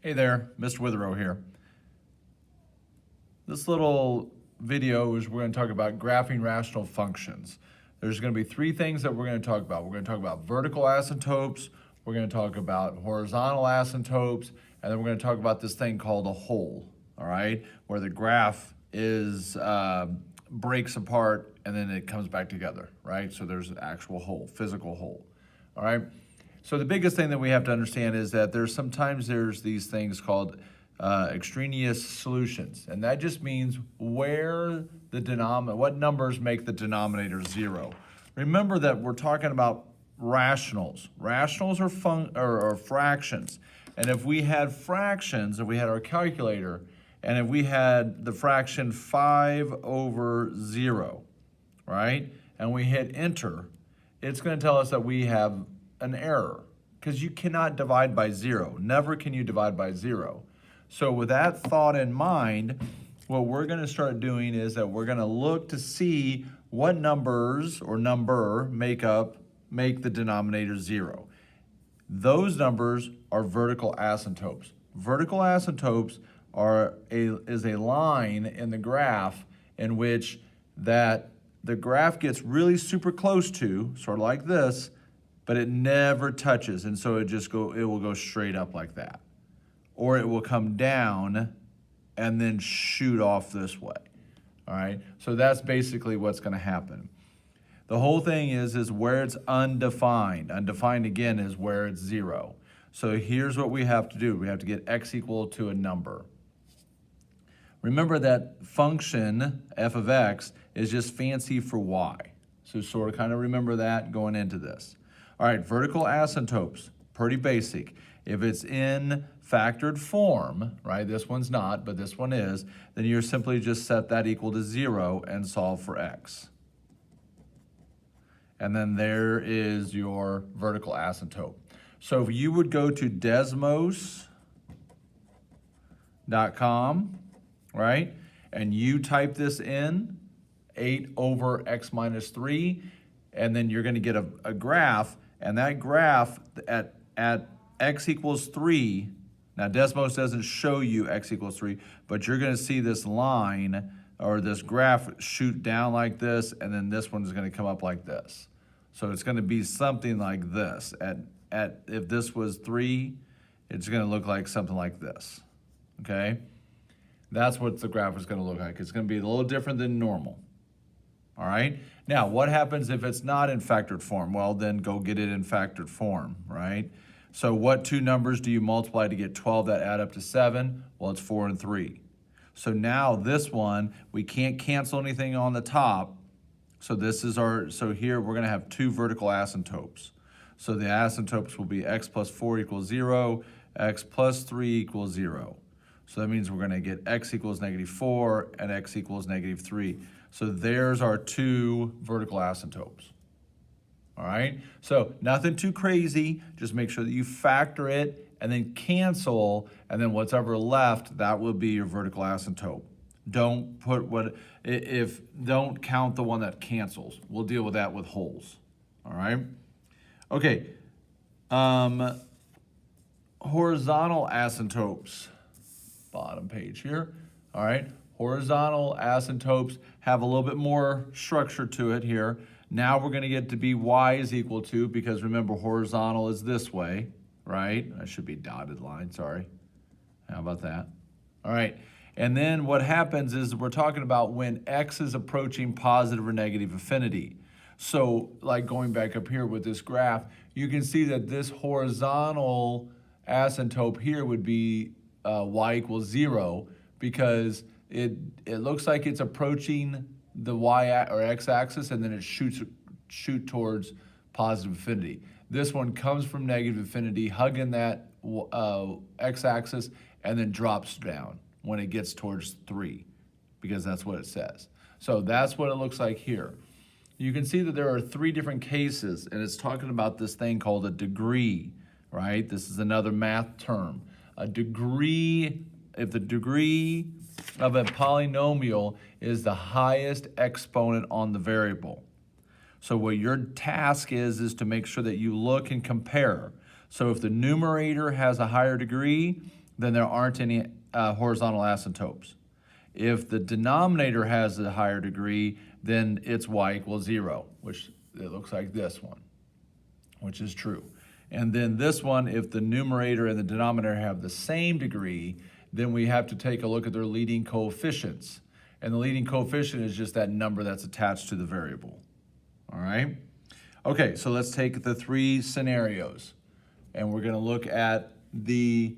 Hey there, Mr. Witherow here. This little video is we're going to talk about graphing rational functions. There's going to be three things that we're going to talk about. We're going to talk about vertical asymptotes, we're going to talk about horizontal asymptotes, and then we're going to talk about this thing called a hole, all right, where the graph is breaks apart and then it comes back together, right? So there's an actual hole, physical hole, all right? So the biggest thing that we have to understand is that there's these things called extraneous solutions, and that just means where what numbers make the denominator zero. Remember that we're talking about rationals. Rationals are fractions, and if we had fractions, if we had our calculator, and if we had the fraction 5 over 0, right, and we hit enter, it's going to tell us that we have an error, because you cannot divide by 0. Never can you divide by 0. So with that thought in mind, what we're going to start doing is that we're going to look to see what numbers or number make the denominator 0. Those numbers are vertical asymptotes. Vertical asymptotes is a line in the graph in which the graph gets really super close to, sort of like this, but it never touches, and so it will go straight up like that. Or it will come down and then shoot off this way. All right? So that's basically what's going to happen. The whole thing is where it's undefined. Undefined, again, is where it's 0. So here's what we have to do. We have to get x equal to a number. Remember that function, f of x, is just fancy for y. So sort of kind of remember that going into this. All right, vertical asymptotes, pretty basic. If it's in factored form, right, this one's not, but this one is, then you're simply just set that equal to 0 and solve for x. And then there is your vertical asymptote. So if you would go to Desmos.com, right, and you type this in, 8 over x minus 3, and then you're going to get a graph, and that graph at x equals 3, now Desmos doesn't show you x equals 3, but you're going to see this line or this graph shoot down like this, and then this one is going to come up like this. So it's going to be something like this. If this was 3, it's going to look like something like this, okay? That's what the graph is going to look like. It's going to be a little different than normal. All right? Now, what happens if it's not in factored form? Well, then go get it in factored form, right? So what two numbers do you multiply to get 12 that add up to 7? Well, it's 4 and 3. So now this one, we can't cancel anything on the top. So here we're going to have two vertical asymptotes. So the asymptotes will be x plus 4 equals 0, x plus 3 equals 0. So that means we're going to get x equals -4 and x equals -3. So there's our two vertical asymptotes. All right? So nothing too crazy. Just make sure that you factor it and then cancel, and then whatever left, that will be your vertical asymptote. Don't count the one that cancels. We'll deal with that with holes. All right? Okay. Horizontal asymptotes. Bottom page here. All right. Horizontal asymptotes have a little bit more structure to it here. Now we're going to get to be y is equal to, because remember, horizontal is this way, right? That should be dotted line, sorry. How about that? All right. And then what happens is we're talking about when x is approaching positive or negative affinity. So like going back up here with this graph, you can see that this horizontal asymptote here would be y equals 0, because it looks like it's approaching the y or x axis, and then it shoot towards positive affinity. This one comes from negative affinity, hugging that x axis, and then drops down when it gets towards 3, because that's what it says. So that's what it looks like here. You can see that there are 3 different cases, and it's talking about this thing called a degree, right? This is another math term. A degree, if the degree of a polynomial is the highest exponent on the variable. So what your task is to make sure that you look and compare. So if the numerator has a higher degree, then there aren't any horizontal asymptotes. If the denominator has a higher degree, then it's y equals 0, which it looks like this one, which is true. And then this one, if the numerator and the denominator have the same degree, then we have to take a look at their leading coefficients. And the leading coefficient is just that number that's attached to the variable. All right? Okay, so let's take the three scenarios. And we're going to look at the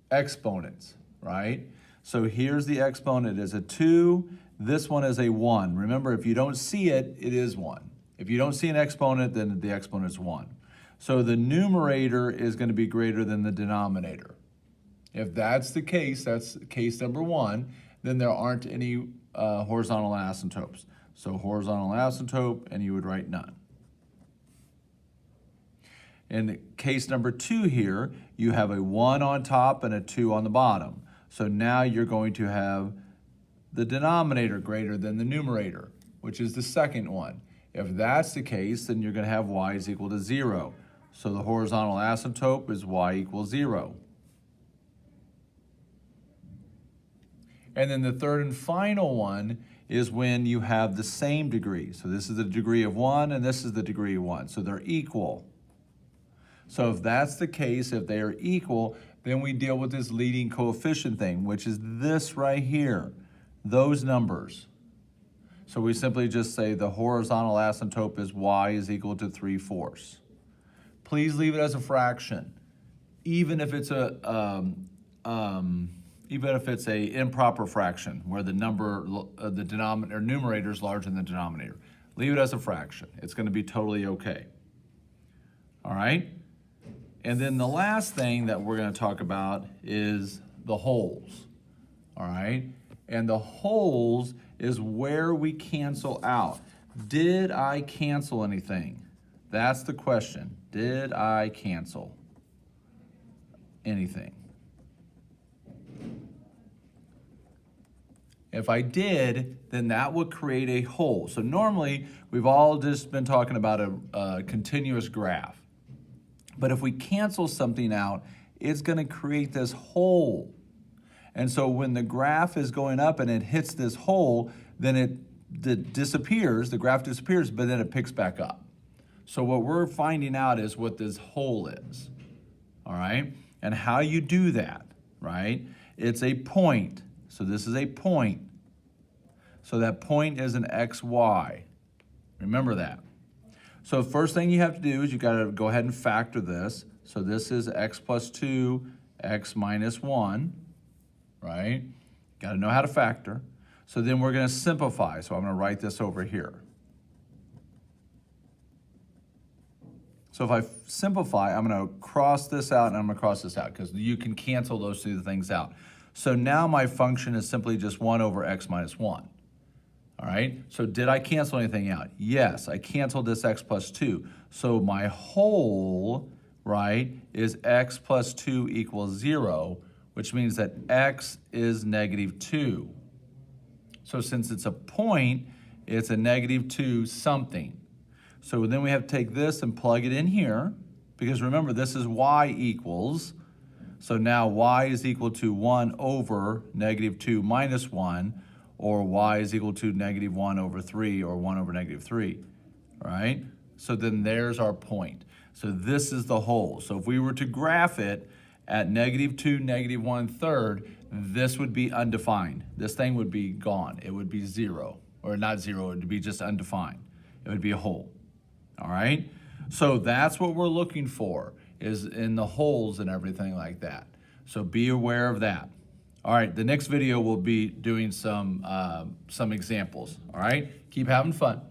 exponents, right? So here's the exponent is a 2. This one is a 1. Remember, if you don't see it, it is 1. If you don't see an exponent, then the exponent is 1. So the numerator is going to be greater than the denominator. If that's the case, that's case number 1, then there aren't any horizontal asymptotes. So horizontal asymptote, and you would write none. In case number 2 here, you have a 1 on top and a 2 on the bottom. So now you're going to have the denominator greater than the numerator, which is the second one. If that's the case, then you're going to have y is equal to 0. So the horizontal asymptote is y equals 0. And then the third and final one is when you have the same degree. So this is the degree of 1 and this is the degree of 1. So they're equal. So if that's the case, if they are equal, then we deal with this leading coefficient thing, which is this right here, those numbers. So we simply just say the horizontal asymptote is y is equal to 3/4. Please leave it as a fraction, even if it's a improper fraction where the number, the denominator, or numerator is larger than the denominator. Leave it as a fraction. It's going to be totally okay. All right? And then the last thing that we're going to talk about is the wholes. All right? And the wholes is where we cancel out. Did I cancel anything? That's the question. Did I cancel anything? If I did, then that would create a hole. So normally, we've all just been talking about a continuous graph. But if we cancel something out, it's going to create this hole. And so when the graph is going up and it hits this hole, then it disappears, the graph disappears, but then it picks back up. So what we're finding out is what this hole is, all right? And how you do that, right? It's a point. So this is a point. So that point is an XY. Remember that. So first thing you have to do is you got to go ahead and factor this. So this is x plus 2, x minus 1, right? Got to know how to factor. So then we're going to simplify. So I'm going to write this over here. So if I simplify, I'm going to cross this out and I'm going to cross this out because you can cancel those two things out. So now my function is simply just 1 over x minus 1. All right, so did I cancel anything out? Yes, I canceled this x plus 2. So my whole, right, is x plus 2 equals 0, which means that x is negative 2. So since it's a point, it's a negative 2 something. So then we have to take this and plug it in here, because remember, this is y equals. So now y is equal to 1 over negative 2 minus 1, or y is equal to negative 1 over 3, or 1 over negative 3, right? So then there's our point. So this is the whole. So if we were to graph it at negative 2, negative 1/3, this would be undefined. This thing would be gone. It would be 0, or not 0, it would be just undefined. It would be a hole, all right? So that's what we're looking for, is in the holes and everything like that. So be aware of that. All right, the next video will be doing some examples, all right? Keep having fun.